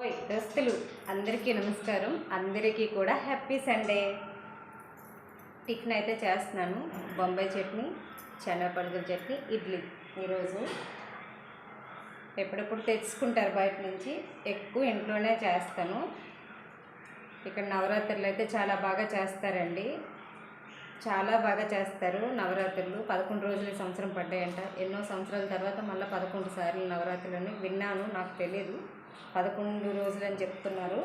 దోస్తులు అందరికీ నమస్కారం. అందరికీ కూడా హ్యాపీ సండే. టిఫిన్ అయితే చేస్తున్నాను. బొంబాయి చట్నీ, శనగపలుకుల చట్నీ, ఇడ్లీ. ఈరోజు ఎప్పుడెప్పుడు తెచ్చుకుంటారు బయట నుంచి, ఎక్కువ ఇంట్లోనే చేస్తాను. ఇక్కడ నవరాత్రులు అయితే చాలా బాగా చేస్తారండి. చాలా బాగా చేస్తారు నవరాత్రులు. 11 రోజులు ఈ సంవత్సరం పడ్డాయంట. ఎన్నో సంవత్సరాల తర్వాత మళ్ళీ 11 సార్లు నవరాత్రులని విన్నాను. నాకు తెలియదు 11 రోజులు అని చెప్తున్నారు.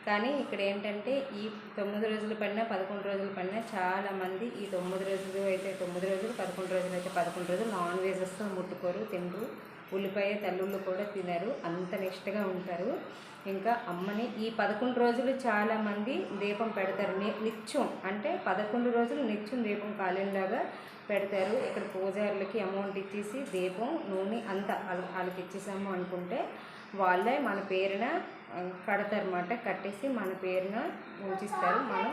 కానీ ఇక్కడ ఏంటంటే ఈ 9 రోజులు పడినా 11 రోజులు పడినా చాలామంది ఈ 9 రోజులు అయితే 9 రోజులు, 11 రోజులు అయితే 11 రోజులు నాన్ వెజ్ అస్సలు ముట్టుకోరు, తినరు. ఉల్లిపాయ తల్లుళ్ళు కూడా తినరు. అంత నిష్టగా ఉంటారు. ఇంకా అమ్మని ఈ 11 రోజులు చాలామంది దీపం పెడతారు. నిత్యం అంటే 11 రోజులు నిత్యం దీపం కాలేలాగా పెడతారు. ఇక్కడ పూజారులకి అమౌంట్ ఇచ్చేసి దీపం నూనె అంతా వాళ్ళకి ఇచ్చేసాము అనుకుంటే వాళ్ళే మన పేరున కడతారన్నమాట. కట్టేసి మన పేరున ఉంచిస్తారు. మనం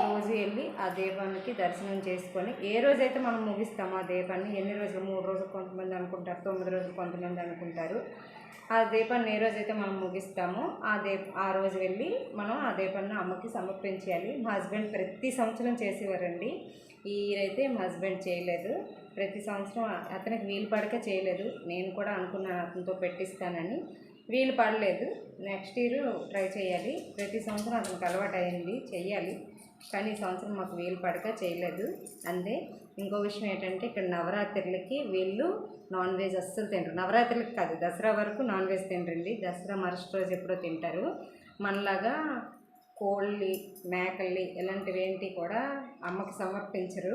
రోజు వెళ్ళి ఆ దీపానికి దర్శనం చేసుకొని ఏ రోజైతే మనం ముగిస్తామో ఆ దీపాన్ని, ఎన్ని రోజులు 3 రోజులు కొంతమంది అనుకుంటారు, 9 రోజులు కొంతమంది అనుకుంటారు. ఆ దీపాన్ని ఏ రోజైతే మనం ముగిస్తామో ఆ రోజు వెళ్ళి మనం ఆ దీపాన్ని అమ్మకి సమర్పించాలి. మా హస్బెండ్ ప్రతి సంవత్సరం చేసేవారండి. ఈరైతే మా హస్బెండ్ చేయలేదు. ప్రతి సంవత్సరం అతనికి వీలు పడక చేయలేదు. నేను కూడా అనుకున్నాను అతనితో పెట్టిస్తానని, వీలు పడలేదు. నెక్స్ట్ ఇయర్ ట్రై చేయాలి. ప్రతి సంవత్సరం అతనికి అలవాటు అయింది, చెయ్యాలి. కానీ ఈ సంవత్సరం మాకు వీలు పడక చేయలేదు. అంతే. ఇంకో విషయం ఏంటంటే ఇక్కడ నవరాత్రులకి వీళ్ళు నాన్ వెజ్ అస్సలు తింటారు. నవరాత్రులకి కాదు, దసరా వరకు నాన్ వెజ్ తినరండి. దసరా మరుసటి రోజు ఎప్పుడో తింటారు. మనలాగా కోళ్ళి, మేకల్ని ఇలాంటివి ఏంటి కూడా అమ్మకి సమర్పించరు.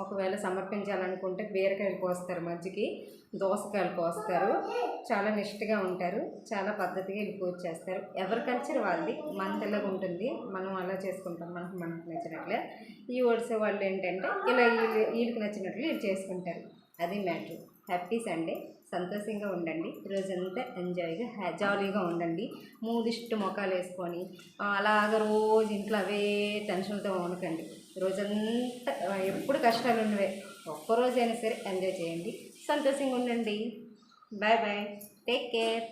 ఒకవేళ సమర్పించాలనుకుంటే బీరకాయలు కోస్తారు, మధ్యకి దోసకాయలు కోస్తారు. చాలా నిష్ఠగా ఉంటారు. చాలా పద్ధతిగా వెళ్ళి పూజ చేస్తారు. ఎవరి కల్చర్ వాళ్ళది. మన తెల్లగా ఉంటుంది, మనం అలా చేసుకుంటాం మనకు నచ్చినట్లే. ఈ ఓడిసే వాళ్ళు ఏంటంటే ఇలా వీళ్ళకి నచ్చినట్లు వీళ్ళు చేసుకుంటారు. అది మ్యాటర్. Happy Sunday. సంతోషంగా ఉండండి. రోజంతా ఎంజాయ్గా జాలీగా ఉండండి. మూదిష్టి మొఖాలు వేసుకొని అలాగ రోజు ఇంట్లో అవే టెన్షన్లతో ఉండకండి. రోజంతా ఎప్పుడు కష్టాలు ఉన్నవే. ఒక్కరోజైనా సరే ఎంజాయ్ చేయండి, సంతోషంగా ఉండండి. Bye bye, take care.